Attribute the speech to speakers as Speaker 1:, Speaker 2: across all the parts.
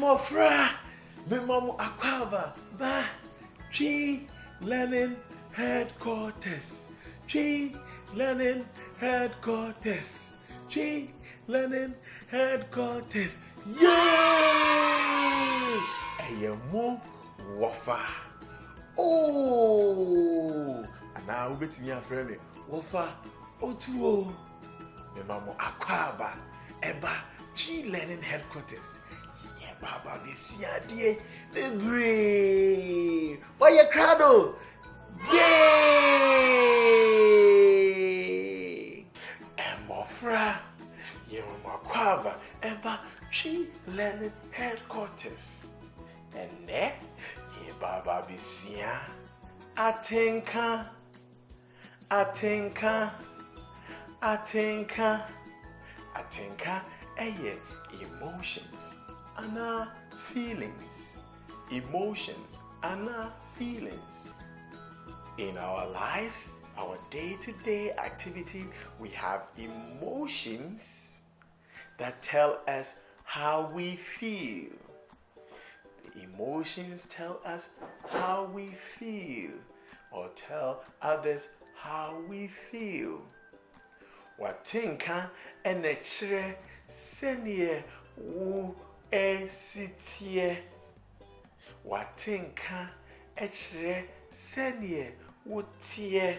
Speaker 1: Emofra, me mamu akwaba, ba, Twi Learning Headquarters. Twi Learning Headquarters. Twi Learning Headquarters. Yay! Eyemo wafa. Oh! And now we betting your friend. Wafa. Otuo. Me mamu akwaba. Eba. Twi Learning Headquarters. Yeah, Baba, this year, dear. Why you crowd? Yay! Emofra, you makwaba, eba Twi Learning Headquarters. And there, yeah, Baba, this year, Atinka, emotions and our feelings. Emotions and our feelings. In our lives, our day-to-day activity, we have emotions that tell us how we feel. The emotions tell us how we feel, or tell others how we feel. Watinka enechere senye wu esitie. Watinka echere senye wutie.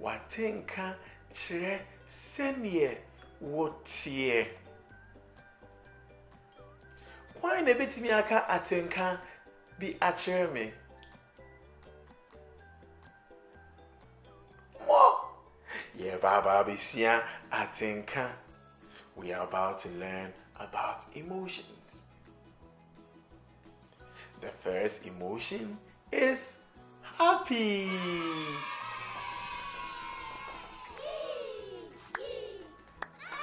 Speaker 1: Watinka chere senye wutie. Why na betimi aka atinka bi achere me? Yeah, Baba Bisia Atinka. We are about to learn about emotions. The first emotion is happy.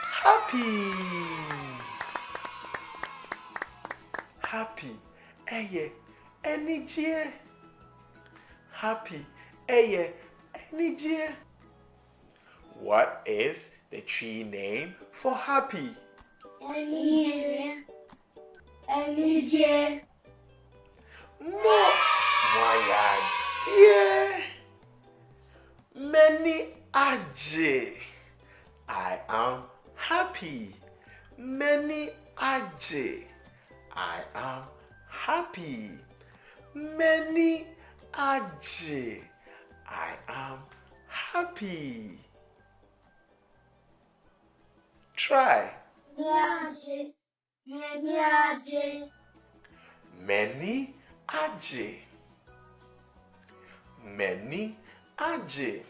Speaker 1: Happy. Happy. Eye energy. Happy. Eye energy. What is the tree name for happy?
Speaker 2: Energy.
Speaker 1: More. Why, dear. Many aje. I am happy. Many aje. I am happy. Many aje. I am happy. Try.
Speaker 2: Many aje.
Speaker 1: Many aje. Many aje.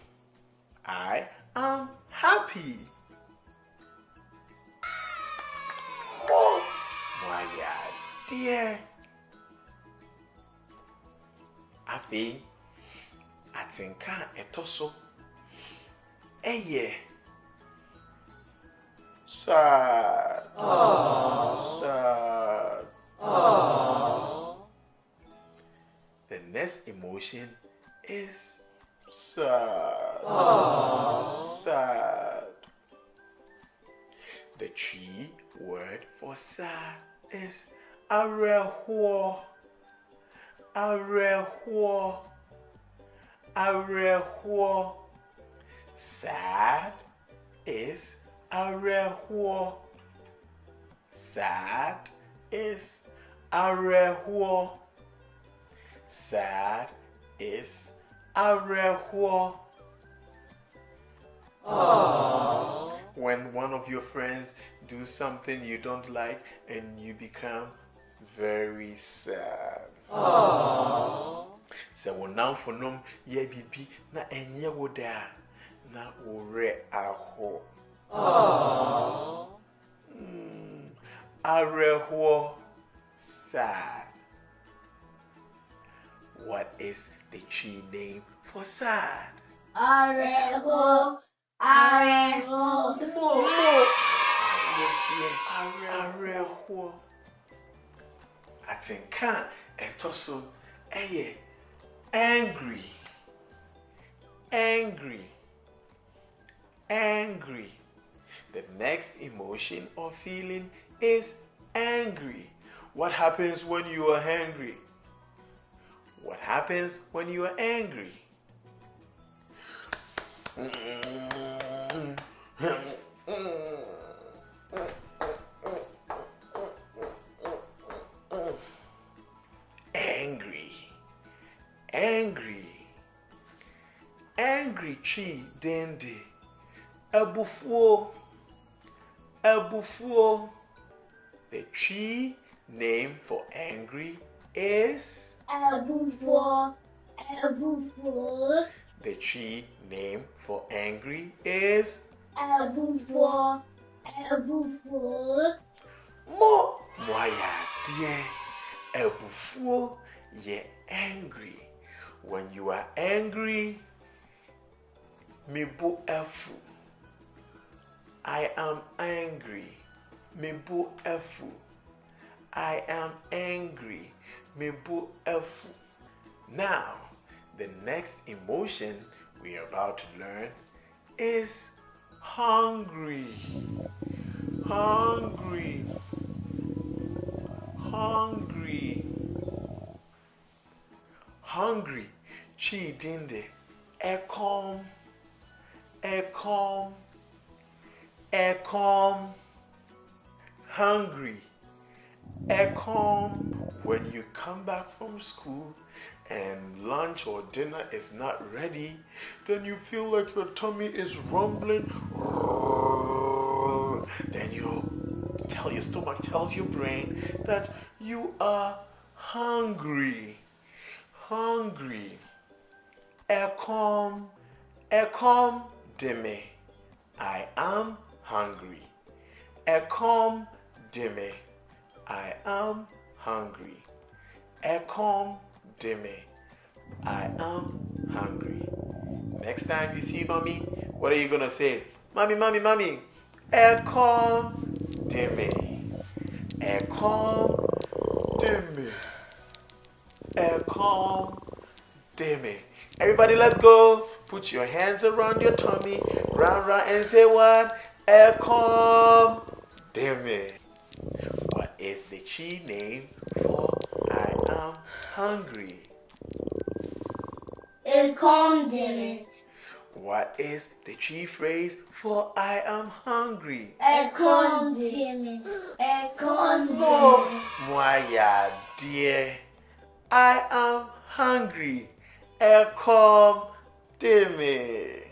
Speaker 1: I am happy. Oh, my dear. Afi, atinka etoso. Eye. Sad. Aww. Sad. Aww. The next emotion is sad. Aww. Sad. The tree word for sad is areho. Areho. Areho. Sad is areho. Sad is areho. Sad is areho. Aww. When one of your friends do something you don't like and you become very sad. Aww. So now for nom ye bibi na enye wo da na ore aho. Aww. Areho. Sad. What is the tree name for sad?
Speaker 2: Areho. Areho.
Speaker 1: Areho. Atinka etoso eye angry. Angry. Angry. The next emotion or feeling is angry. What happens when you are angry? What happens when you are angry? Angry. Angry. Angry chi dende. Ebufuo. Ebufuo. The chi name for angry is
Speaker 2: Ebufuo. Ebufuo.
Speaker 1: The chi name for angry is
Speaker 2: Ebufuo. Ebufuo.
Speaker 1: Mo moya dear. Ebufuo ye angry. When you are angry, mibu efu. I am angry. Mibu efu. I am angry. Mibu efu. Now, the next emotion we are about to learn is hungry. Hungry. Hungry. Hungry. Chi dinde. Ekom. Ekom. Ekom. Hungry. Ekom. When you come back from school and lunch or dinner is not ready, then you feel like your tummy is rumbling. Then your stomach tells your brain that you are hungry. Hungry. Ekom. Ekom deme. I am hungry. Ekom deme. I am hungry. Ekom deme. I am hungry. Next time you see mommy, what are you gonna say? Mommy, mommy, mommy. Ekom deme. Ekom deme. Ekom deme. Everybody, let's go. Put your hands around your tummy. Round, round, and say what? Ekom deme. What is the chi name for I am hungry?
Speaker 2: Ekom deme.
Speaker 1: What is the chi phrase for I am hungry?
Speaker 2: Ekom deme. Ekom
Speaker 1: Oh,
Speaker 2: deme.
Speaker 1: Moya dear, I am hungry. Ekom deme.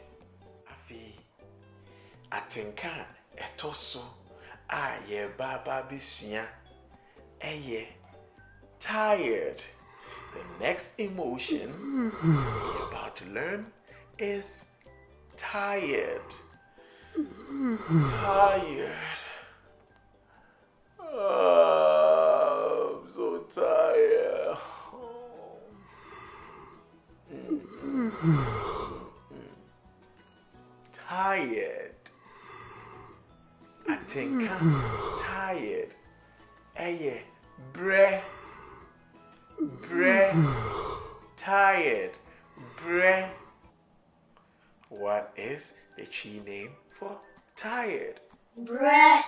Speaker 1: Afi, atinka etoso aye baba bisuya. Eye tired. The next emotion we're about to learn is tired. Tired. I'm so tired. Tired. I think I'm tired. Aye, bre. Tired. Bre. What is the chi name for tired?
Speaker 2: Bread.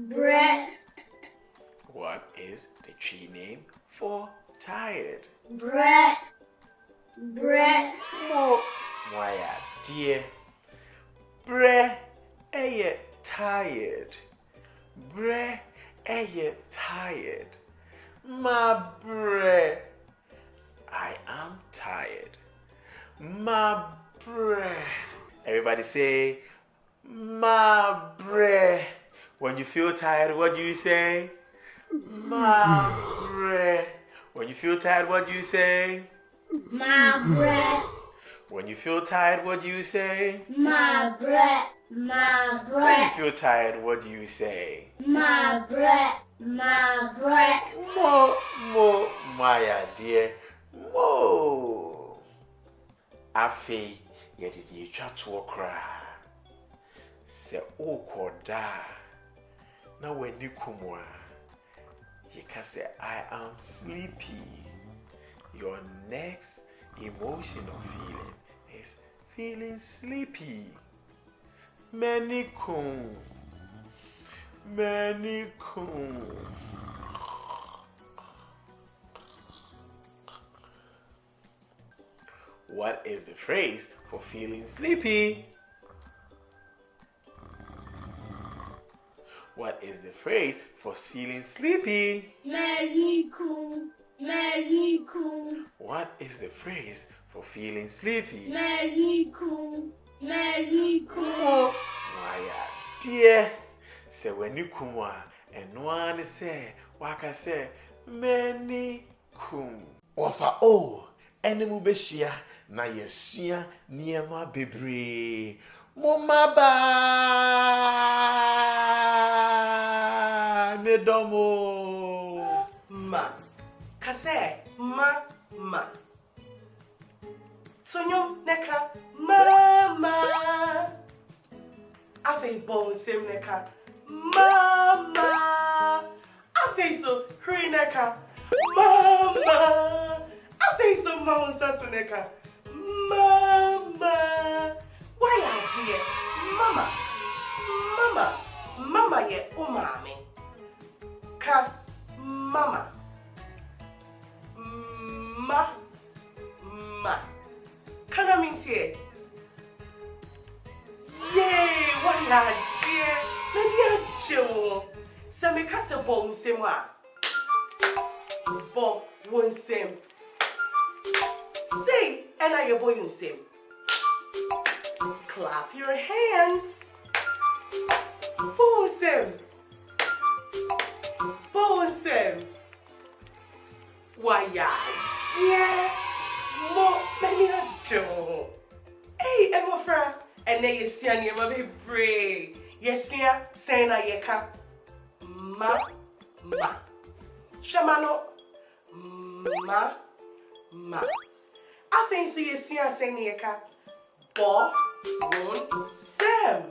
Speaker 2: Bread.
Speaker 1: What is the chi name for tired?
Speaker 2: Bread. Bread.
Speaker 1: Mo, moya dear. Bre, aye, tired. Bre, aye, tired. My bre, I am tired. My bre. Everybody say, my bre. When you feel tired, what do you say? My bre. When you feel tired, what do you say?
Speaker 2: My bread.
Speaker 1: When you feel tired, what do you say?
Speaker 2: My bread. My
Speaker 1: When
Speaker 2: bread.
Speaker 1: you feel tired, what do you say?
Speaker 2: My bread. My bread.
Speaker 1: Mo, Maya dear. Mo. Afi, yedid ye chat to a cry. Se o koda. Na when you kumwa, you can say, I am sleepy. Your next emotion or feeling is feeling sleepy. Many kun. What is the phrase for feeling sleepy? What is the phrase for feeling sleepy?
Speaker 2: Meliku, meliku,
Speaker 1: What is the phrase for feeling sleepy?
Speaker 2: meliku, meliku.
Speaker 1: Why, dear, say when you come and one say, waka say, many kum. Wafa o, enemu beshia, na yesia, niema bebre. Momaba medomo.
Speaker 3: Ma. Kase, ma. Sonyom neka, mama. Afe bon sem neka, mama. Afe so hri neka, mama. Afe so maunsa so neka, mama. Why dear, mama ye umami. Ka, mama. Ma. Can I mean here? Yay, why dear? Maybe Joe. Some cast a bone same one. Bob won't same. Say, and I your boy same. Clap your hands. Bosom. Why, yeah. More many a Joe. Hey, Emma Fra, and then you see your baby brave. Yes, yeah, saying I yeka. Ma. Shamano. Ma. I think so, you see, I saying yeka. Bo, won, Sam.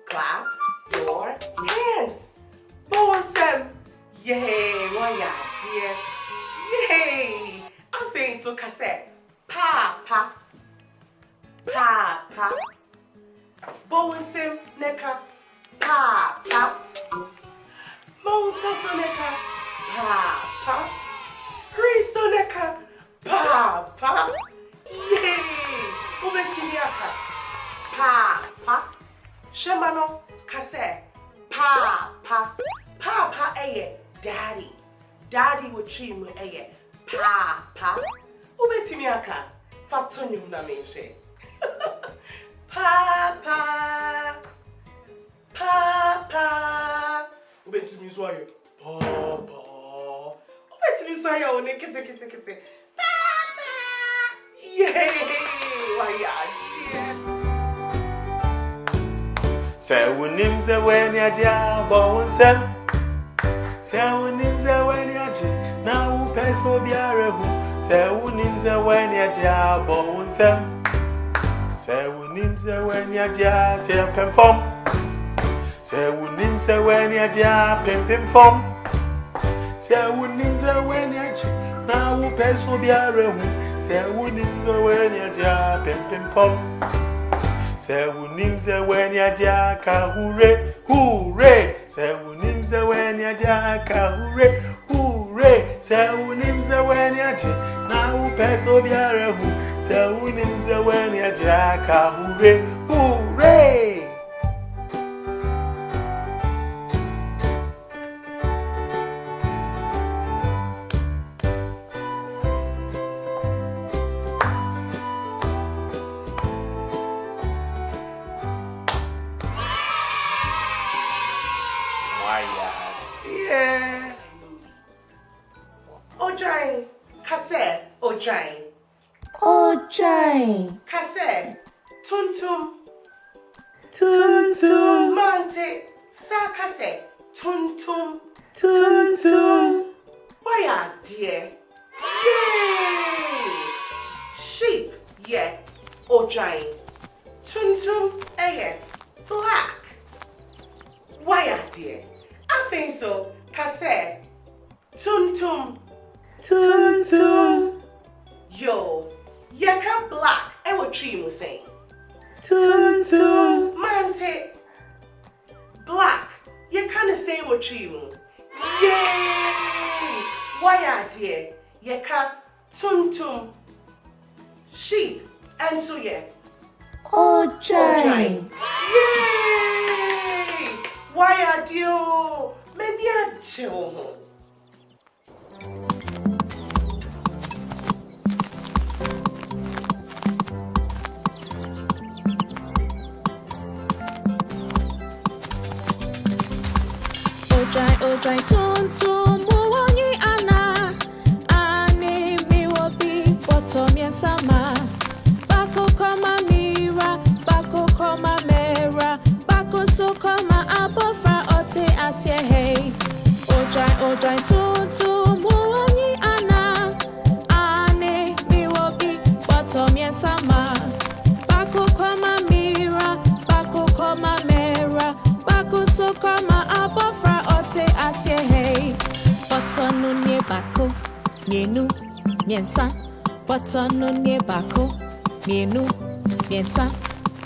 Speaker 3: Clap your hands. Bosom. Yay, why, dear. Yay. I think so, cassette. Papa. Bosom, neka. Papa. Monsa, neka. Papa. Criso, neka. Papa. Yay. Ubetiniaka. Papa. Shamano, cassette. Papa, daddy. Daddy would treat me, Papa. Ubetimiaka. Fatonium na menche. Papa. Ubetimi swayo. Papa. Ubetimi swayo one kete. Papa. Yay! Why dear.
Speaker 1: Say unim ze when ya jabo unsem. Say unim ze when ya ji na u peso biarehu. Say unim ze when ya jabo unsem. Say unim ze when ya ja tempem fom. Say unim ze when ya ja pempem fom. Say unim ze when ya ji na u peso biarehu. Say unim ze when ya ja pempem fom. Say unim ze when ya jaka hooray. Say unim ze when ya jaka hooray. Say unim ze when ya ji na u peso biarehu. Say unim ze when ya jaka hooray. Yeah.
Speaker 3: Ojai. Kase. Ojai.
Speaker 2: Ojai.
Speaker 3: Kase. Tuntum.
Speaker 2: Tuntum.
Speaker 3: Mante. Sa kase. Tuntum. Why dear. Yay. Sheep. Yeah. Ojai. Tuntum. Black. Why dear. I think so. Kase. Tuntum. Yo. Yaka black. And what tree was saying? Mante. Black. You kind of say what tree was. Yay! Why dear? Yaka tuntum. sheep. And so yeah.
Speaker 4: Ojai.
Speaker 3: Yay! Why are you? Many are you?
Speaker 5: Ojai tuntun muwonyi ana ani mi wobi botomien sama bako koma mira bako koma mera bako so koma abofra ote asye hey ojai tuntun muwonyi ana ani mi wobi botomien sama bako koma mira bako koma mera bako so koma abofra asye hey botonu nie bako mienu miensa botonu nie bako mienu miensa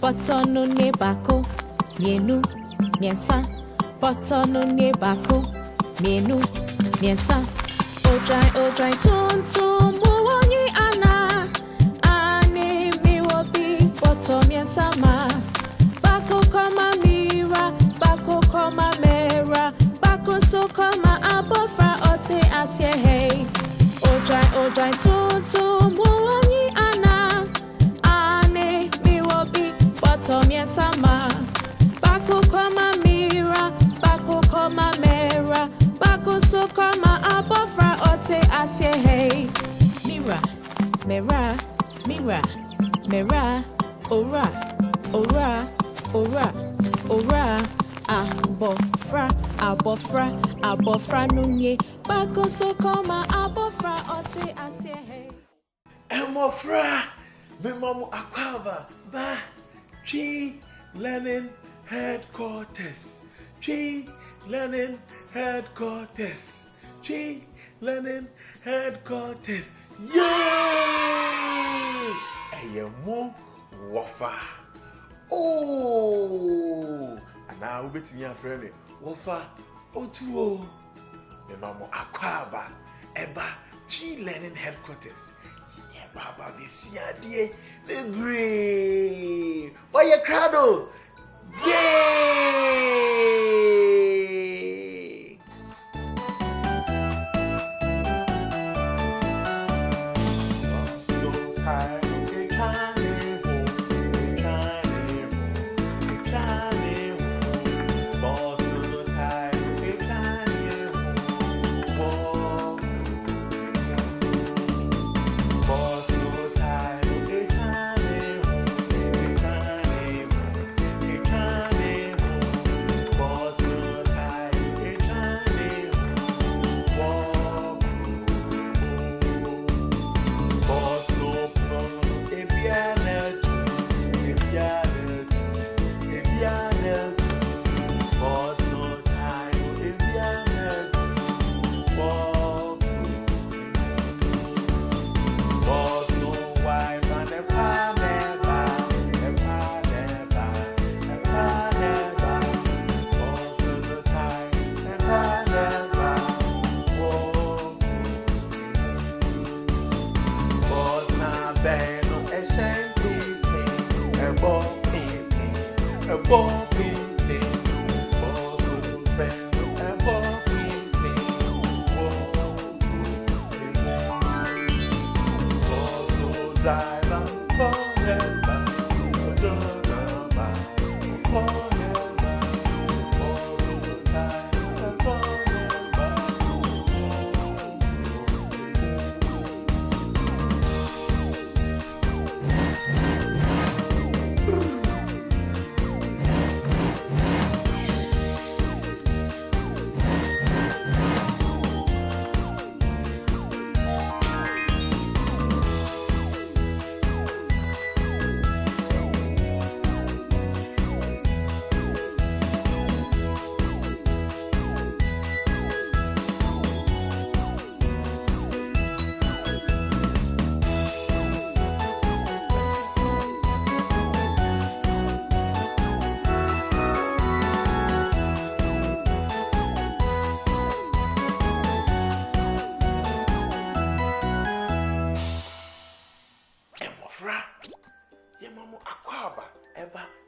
Speaker 5: botonu nie bako mienu miensa botonu nie bako mienu miensa ojai tuntun muwonyi ana ani mi wobi boto miensa ma bako koma mira bako koma mera so koma abofra ote asye hey ojai tuntun muwonyi ana ane mi wobi botomien sama bako koma mira bako koma mera bako so koma abofra ote asye hey mira mera mira mera ora ora ora ora abofra nunye bako so koma abofra ote asye hey
Speaker 1: Emofra, me mamu akwaba ba Twi Learning Headquarters. Twi Learning Headquarters. Twi Learning Headquarters. Yay! Eyemo wafa. Oh! And now we bet in friend wafa otuo. Me mamu akwaba eba Twi Learning Headquarters. Baba bisiadie bebre. Why you crowd? Yay!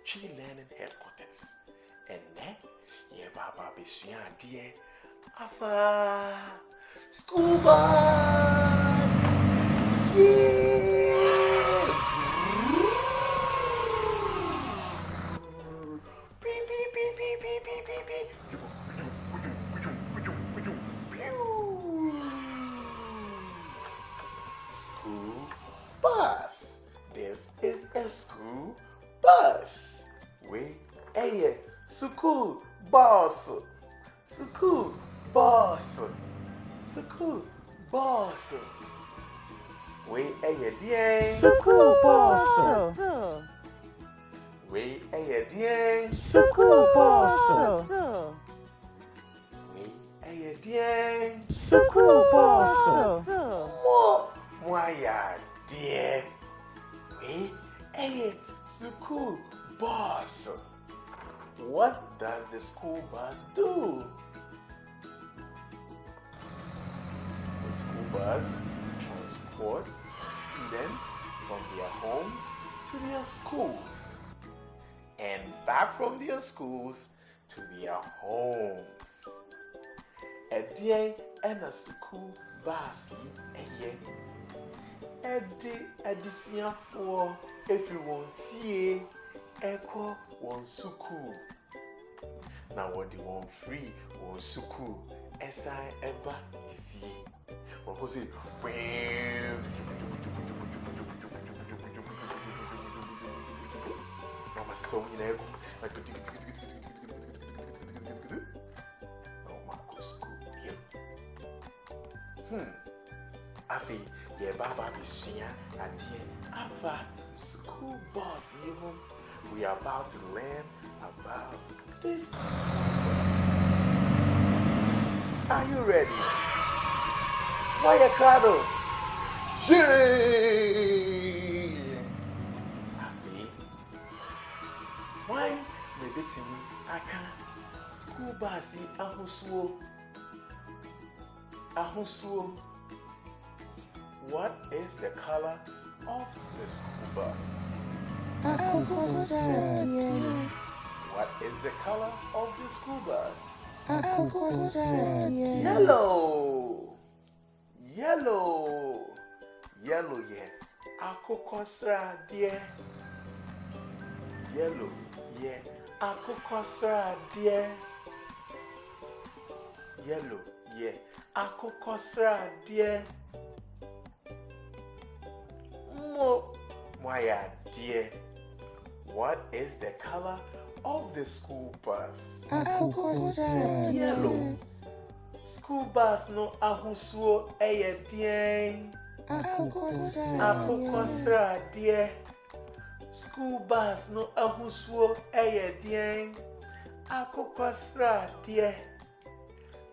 Speaker 1: Twi Learning Headquarters. And then, yeah, Baba Bishia, dear, Afa, school bus. Yeah. Beep, beep, beep, beep, beep, beep, beep, beep. School bus. This is a school bus. Wait, hey, school bus. School bus. School bus. Wait, hey, dear.
Speaker 4: School bus.
Speaker 1: Wait, hey, dear.
Speaker 4: School bus.
Speaker 1: Wait, hey, dear.
Speaker 4: School bus.
Speaker 1: Why, dear? Wait, hey, school bus. What does the school bus do? The school bus transports students from their homes to their schools and back from their schools to their homes. A day and a school bus, a year. A day for everyone here, echo one school. Now, what do you want free one school? As I ever see. What was it? Mama so in echo. Oh, my good school. Afi, yeah, Baba Bishia, and dear, Afa, school bus, even. We are about to learn about this. Are you ready? Why a crowd? Afi, why maybe to me, I can't school bus in Ahusuo. What is the color of the school bus? What is the color of the school bus? Yellow. Yellow. Yellow, yeah. Akokosra, dear. Yellow, yeah. Akokosra, dear. Yellow, yeah. Akokosra, dear. Why, dear? What is the color of the school bus? Yellow. School bus no ahusuo eye dear. Akokosra dear. School bus no ahusuo eye dear. Akokosra dear.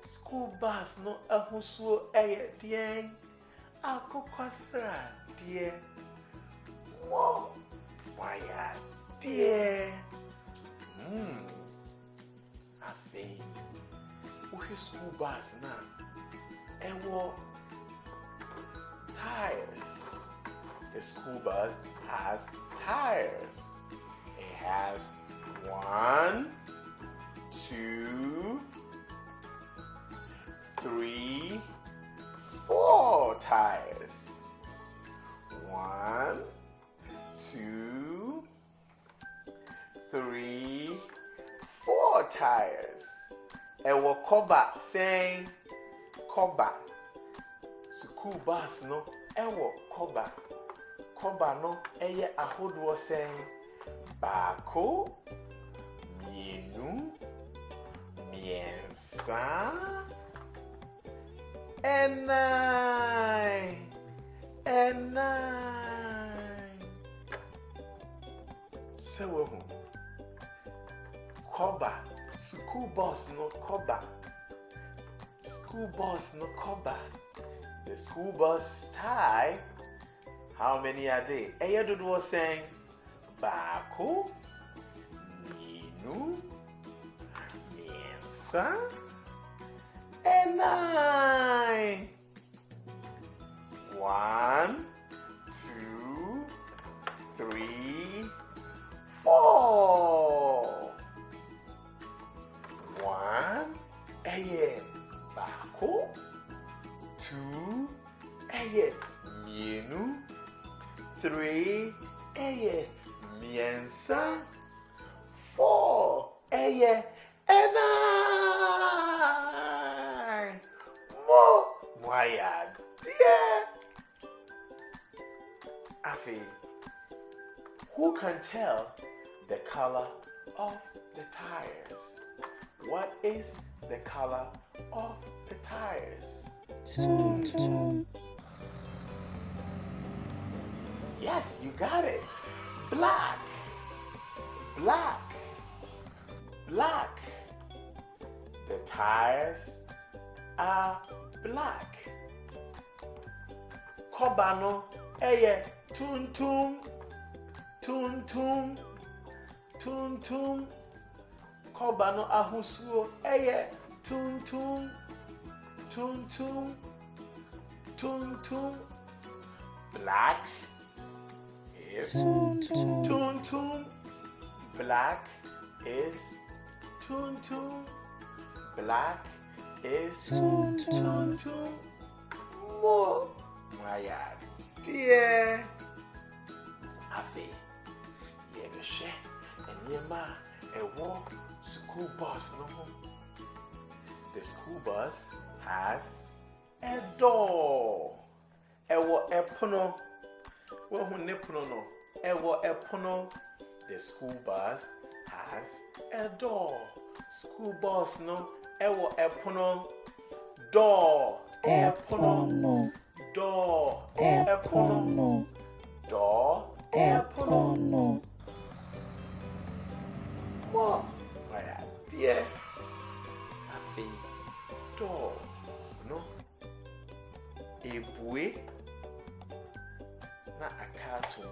Speaker 1: School bus no ahusuo eye dear. Akokosra dear. Whoa, why, dear? I think we school bus now. And what tires? The school bus has tires. It has 1, 2, 3, 4 tires. 1, 2, 3, 4 tires. Ewo koba saying koba. School bus no ewo koba. Koba no eye ahodo saying bako, mienu, miensa, and 9. And 9. So, koba. School bus no koba. School bus no koba. The school bus tie. How many are they? Eyadud was saying bako, minu, miensa, and 9. 1, 2, 3, 4. eye bako. 2 eye mienu. 3 eye miensa. 4 eye enai. Mo waya dear. Afi, who can tell the color of the tires? What is the color of the tires? Yes, you got it. Black. Black. Black. The tires are black. Kobano eye tuntum. Tuntum. Tuntum. Kobano ahusuo eye tuntum. Tuntum. Tuntum. Black is tuntum. Black is tuntum. Black is tuntum. Mo Maya dear. Afi Yegashe and Yema a walk school bus no. The school bus has a door. Ewo epono. Wohu nepono no. Ewo epono. The school bus has a door. School bus no. Ewo epono. Door. Epono. Door. Epono. Door. Epono. What? My dear. Happy door. No. Ebue na akatum.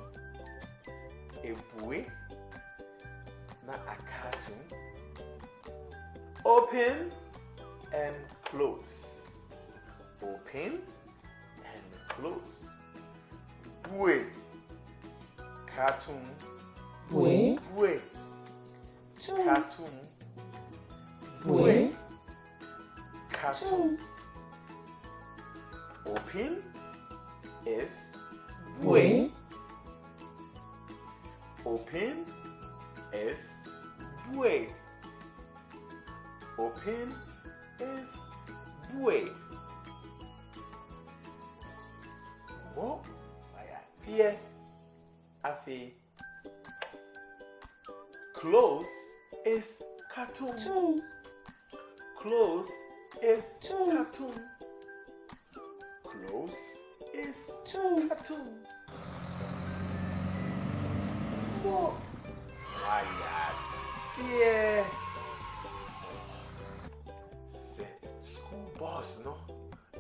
Speaker 1: Ebue na akatum. Open and close. Open and close. Bue. Cartoon.
Speaker 4: Bue.
Speaker 1: Bue. Cartoon. Bue. Cartoon. Open is bue. Open is bue. Open is bue. Oh, dear. Afi. Close is cartoon. Close is cartoon. Close is cartoon. Oh, my dear. Say, school bus, no?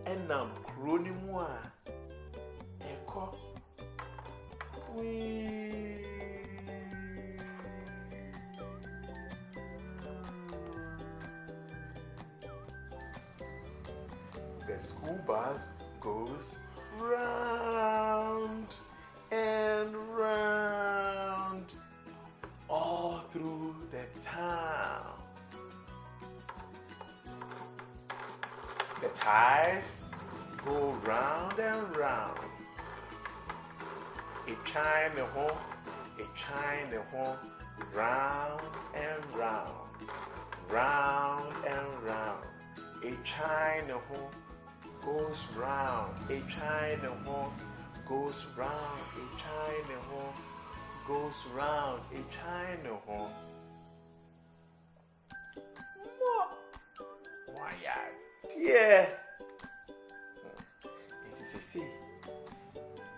Speaker 1: And I'm crooning one. Echo. The school bus goes round and round all through the town. The tires go round and round. A chime the horn, round and round, round and round. A chime the horn goes round, a chime the horn goes round, a chime the horn goes round, a chime the horn. Why, yeah. It is a thing.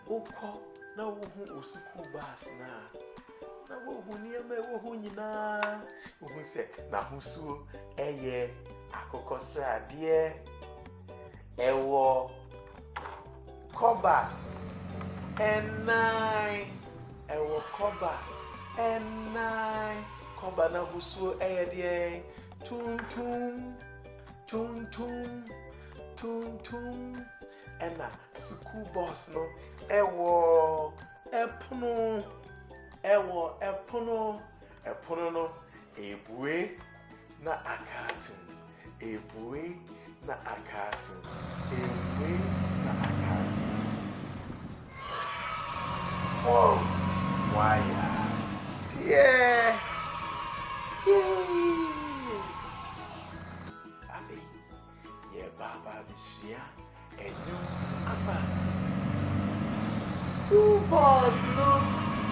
Speaker 1: Oko. Na wohu usuku bas na wohu nieme wohu nyina wohu se na husuo eye akoko srade ewo koba enai ewo koba enai koba na husuo eye de tuntum tuntum tuntum ena school bus no ewo epono no ebue na akatu. Ebue na akatu. Ebue na akatu. Whoa. Waya. Yeah. Yay. Abi. Yeah, Baba Bishia. And you, Abba. Two balls, look.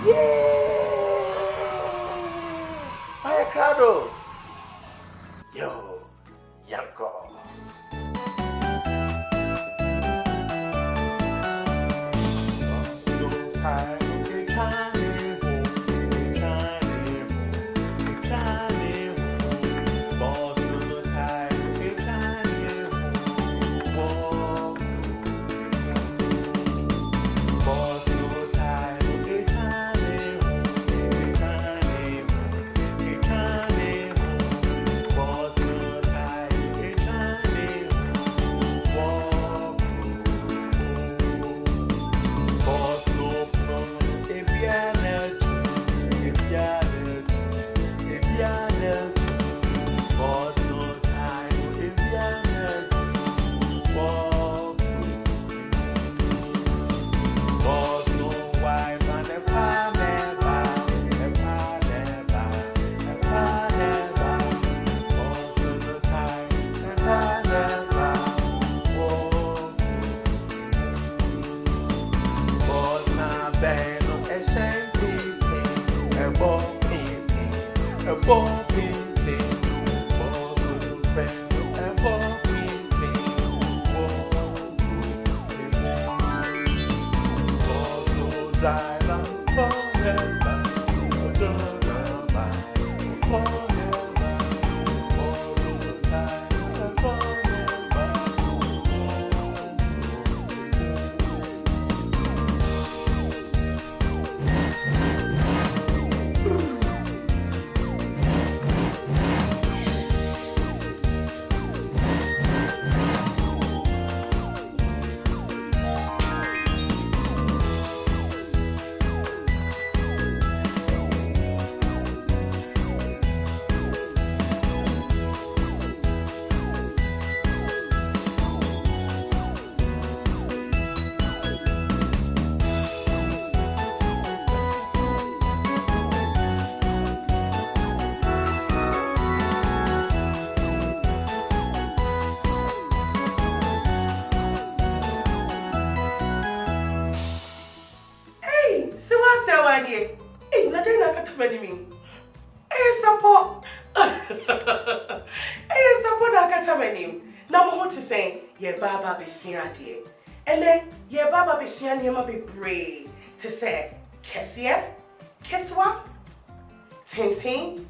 Speaker 1: Yeah. Hi, Cado. Yo, Yanko.
Speaker 3: Hey, nothing like a tamani. Hey, support. Hey, support like a tamani. Now, what to say? Ye Baba be seen dear. And then, ye Baba be seen, ye might be brave to say, Kessia, Ketwa, Tintin,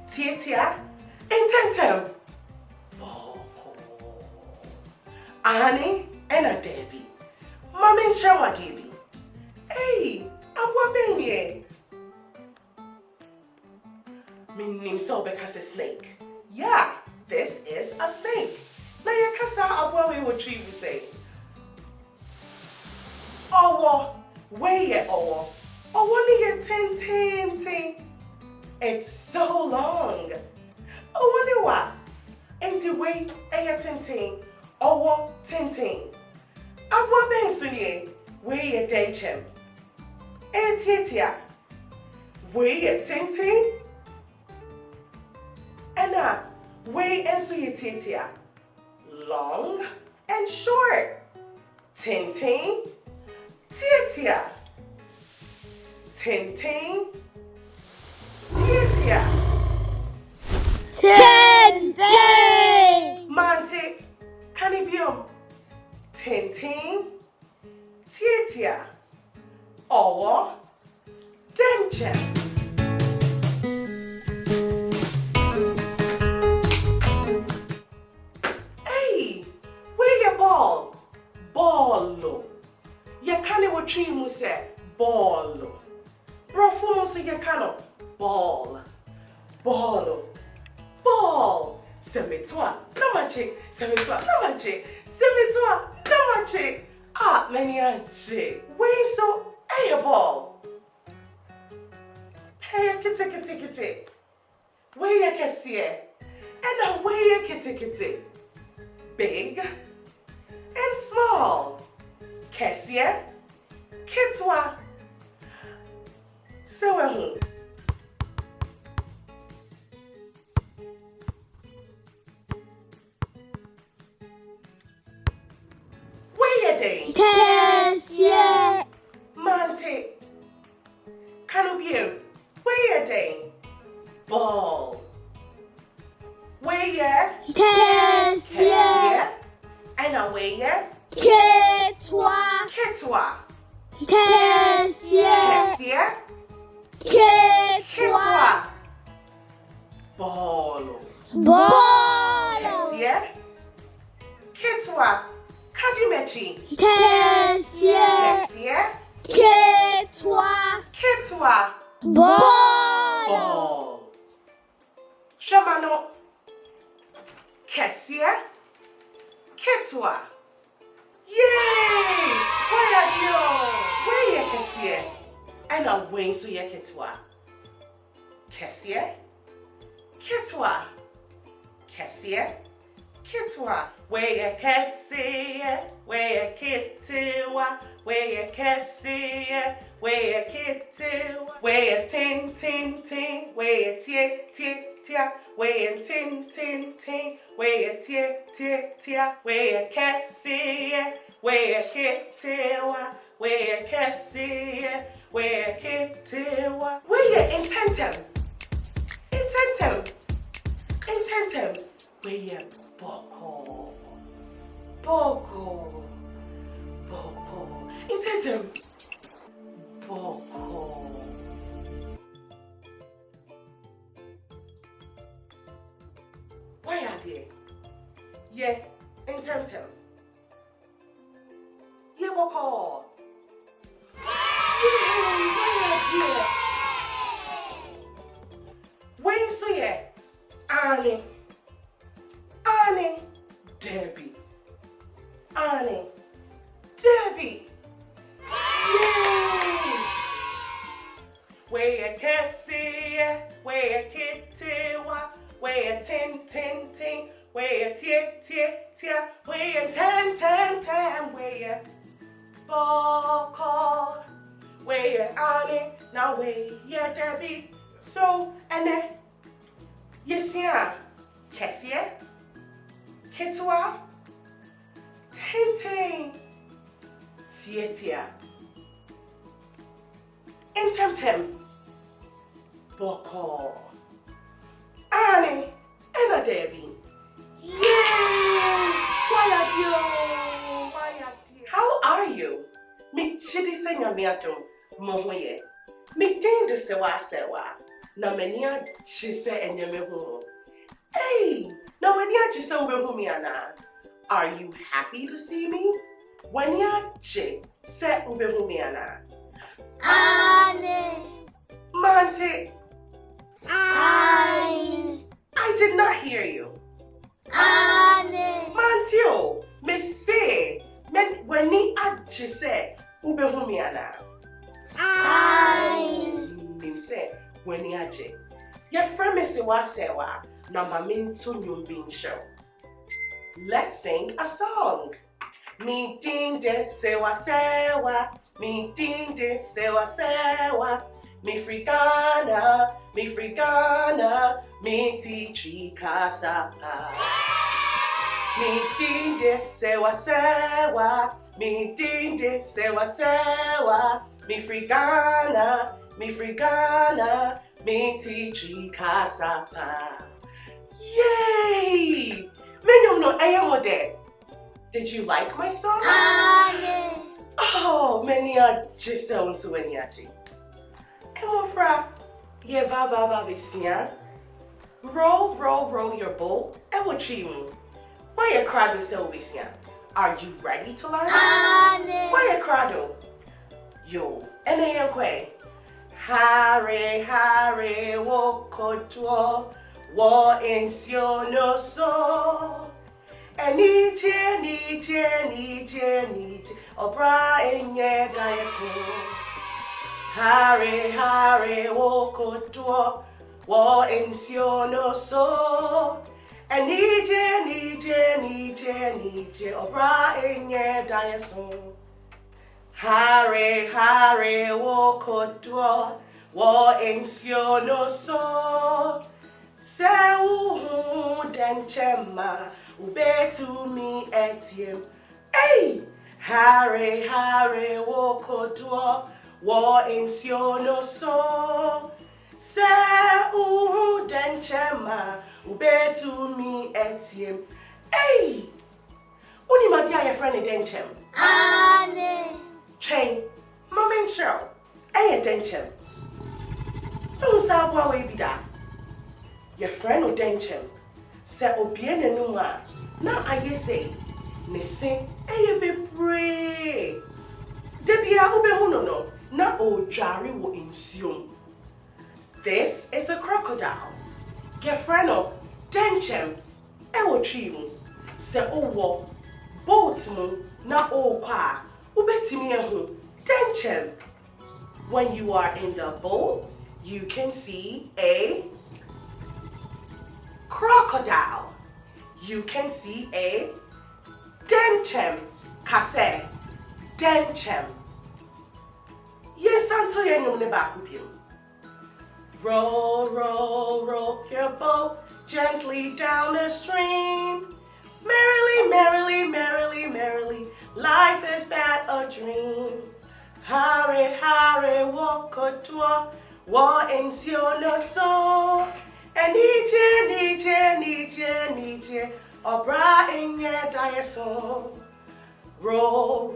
Speaker 3: Tia, and Tentem. Oh, Annie and a Debbie. Mommy and Shama Debbie. Hey, I'm what here. My name's because a snake. Yeah, this is a snake. Now you can say what we would say. Oh, where oh, what ten. It's so long. Oh, wonder what? And the way a 10. Oh, 10. I want to where you day chim. And Titia, where you 10. And where and so you Titia. Long and short. 10. Titia. 10. Titia.
Speaker 2: 10.
Speaker 3: Monty, can it be 10. Titia. Owo. Denche. Hey, where your ball? Ball. You can't what tree mu say ball. Bro, for so you can't ball. Semitwa, no magic. Semitwa, no magic. Semitwa, no magic. Ah, many anche. Wait, so hey a ball. Hey, kitty. Where you can see it? And away kitty kitty. Big and small. Kessie, kitwa. So where day?
Speaker 2: Kessie.
Speaker 3: Monte. Canopy. Where day? Ball. Where?
Speaker 2: Kessie.
Speaker 3: And away.
Speaker 2: Kitwa.
Speaker 3: Kitwa.
Speaker 2: Kessie.
Speaker 3: Kessie.
Speaker 2: Kitwa.
Speaker 3: Kitwa. Ball.
Speaker 2: Ball.
Speaker 3: Kessie. Kitwa. Kadumechi.
Speaker 2: Kessie.
Speaker 3: Kessie.
Speaker 2: Kitwa.
Speaker 3: Kitwa.
Speaker 2: Ball.
Speaker 3: Ball. Shamano. Kessie. Kitwa. Yay! Why are you? Where you Kessie? And a wing so you Kitwa. Kessie. Kitwa. Kessie. Kitwa. Where you Kessie? Where you Kitwa? Where you Kessie? Where you Kitwa? Where you tin tin tin? Where you tie tie tie? Where you tin tin tin? Where you tie tie tie? Where you Kessie? Where you Kitwa? Where you Kessie? Where you Kitwa? Where you intentem? Intentem. Intentem. Where you boko? Boko. Boko. Intentem. Boko. Why are they? Yeah, intentem. Yeah, boko. Yeah, when so yeah, Annie, Debbie, Annie, Debbie. Yay! Where you Kessie, where you Kitty, where you tin tin tin, where you tie tie tie, where you ten ten ten, where you boko, where you Annie, now where you Debbie. So and then yes yeah, Kessie, Kitwa, tin tin, tie tie. Intentem. Boko. Annie and a Debbie. Yay! Why are you? How are you? Me chidi senya miato mohoye. Me ding sewa. Na menia chise enyeme hu. Hey! Na menia chise ube hu mi ana. Are you happy to see me? Wanya che se ube hu mi ana.
Speaker 2: Annie.
Speaker 3: Monte.
Speaker 2: I
Speaker 3: did not hear you.
Speaker 2: Annie.
Speaker 3: Montio, me say, men when ni adje say, ube humiana. Mim say, when ni adje. Your friend me say wa sewa, na mamin to nyumbin show. Let's sing a song. Me ding de sewa sewa, me ding de sewa sewa. Me frigana, me teachi kasapa. Me ding de sewa sewa, me ding de sewa sewa. Me frigana, me teachi kasapa. Yay! Menyom no ayamode. Did you like my song?
Speaker 2: Annie.
Speaker 3: Oh, menya jisong suwenyachi. Emofra, ye ba bisia. Roll your bowl. Ewochimu. Why you crado selvisia? Are you ready to learn?
Speaker 2: Annie.
Speaker 3: Why you crado? Yo, eneyankwe. Hare, wokotwo, wo insio no so. Nije, obra enye dayeso. Hare, wokotwo, wo insio no so. Nije, obra enye dayeson. Hare, wo kodwo, wo ensio no so. Se uhu denchema, ubetu mi etiem. Hey! Hare, wo kodwo, wo ensio no so. Se uhu denchema, ubetu mi etiem. Hey! Uni madia your friend denchem.
Speaker 2: Ane.
Speaker 3: Chain, Mama Cheryl, a denchem. Don't say what we be that. Your friend or denchem. Say obien and numa. Now I say, ne sing, a be brave. Debia ube no. Na o jari will ensue. This is a crocodile. Your friend or denchem. E wo trimu. Se owo boat mu na o kwa ubetimi ehu denchem. When you are in the boat, you can see a crocodile. You can see a denchem. Kase denchem. Yes, until you know the back of you. Row your boat gently down the stream. Merrily, life is but a dream. Hare, walk a tour, war ensio no so. And nije, obra inye dayeson. Row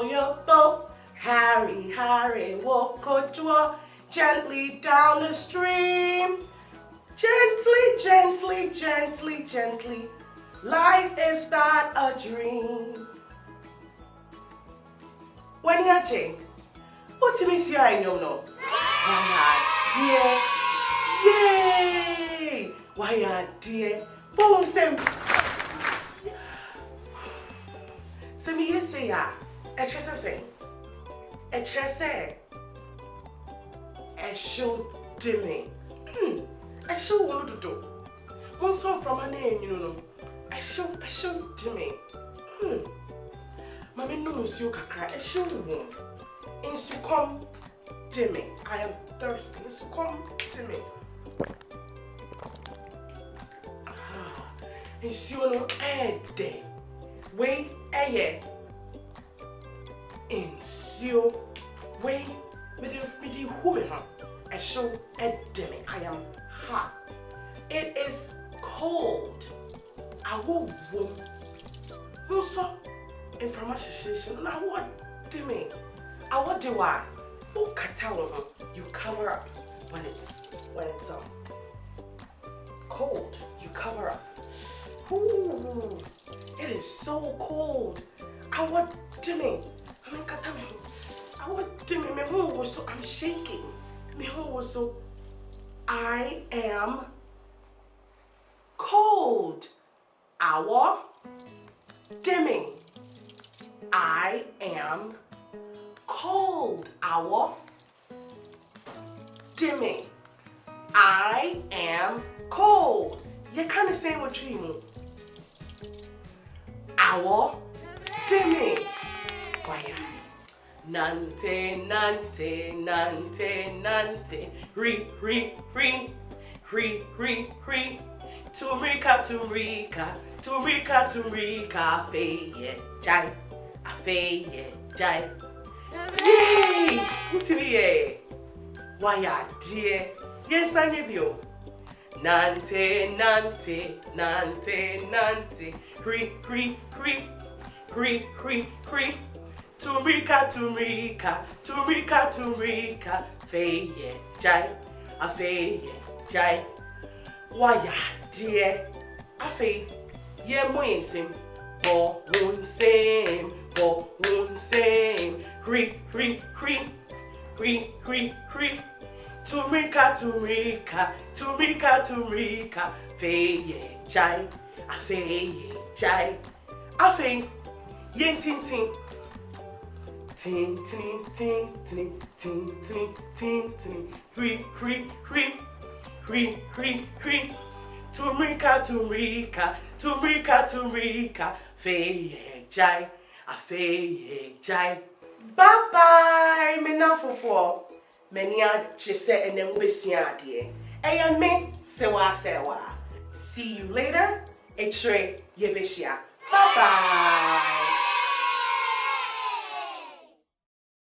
Speaker 3: your boat, Harry, walk a tour, gently down the stream. Gently, life is but a dream. When you are what you miss you I know? Yay! Why dear? Boom sem. Semi yes say ya. A chesa say. A chesa. A show dimmy. I show what to do. One song from my name, you know. I show Jimmy. Mammy no monsieur cry. I show one. In succumb Jimmy. I am thirsty. In succumb Jimmy. In suno day. Wait a year. In so wait with the woman. I show a demi. I am hot. It is cold. I will warm. Also, information. Now what do you mean? I what do I? Oh, you cover up when it's cold. You cover up. Ooh, it is so cold. I what do you mean? I mean, I what do you mean? My home was so I'm shaking. My home was so. I am cold. Our dimming. I am cold. Our dimming. I am cold. You kind of say what you mean. Our dimming. Why? Nante, re. Turika, feye, jai. Yay! Utiliye. Why, dear? Yes, I give you. Nante, re. Turika, feye, jai. Why, dear? Afe, ye moin sim, bo won same, re. Turika, feye, jai. Afe, yen tin. Re. Tumrika, tumrika, tumrika, tumrika. Feye jai, a feye jai. Bye bye, me na fofo. Menia chise ene mbesia de. Eya me sewa. See you later. Etre yebeshia. Bye bye.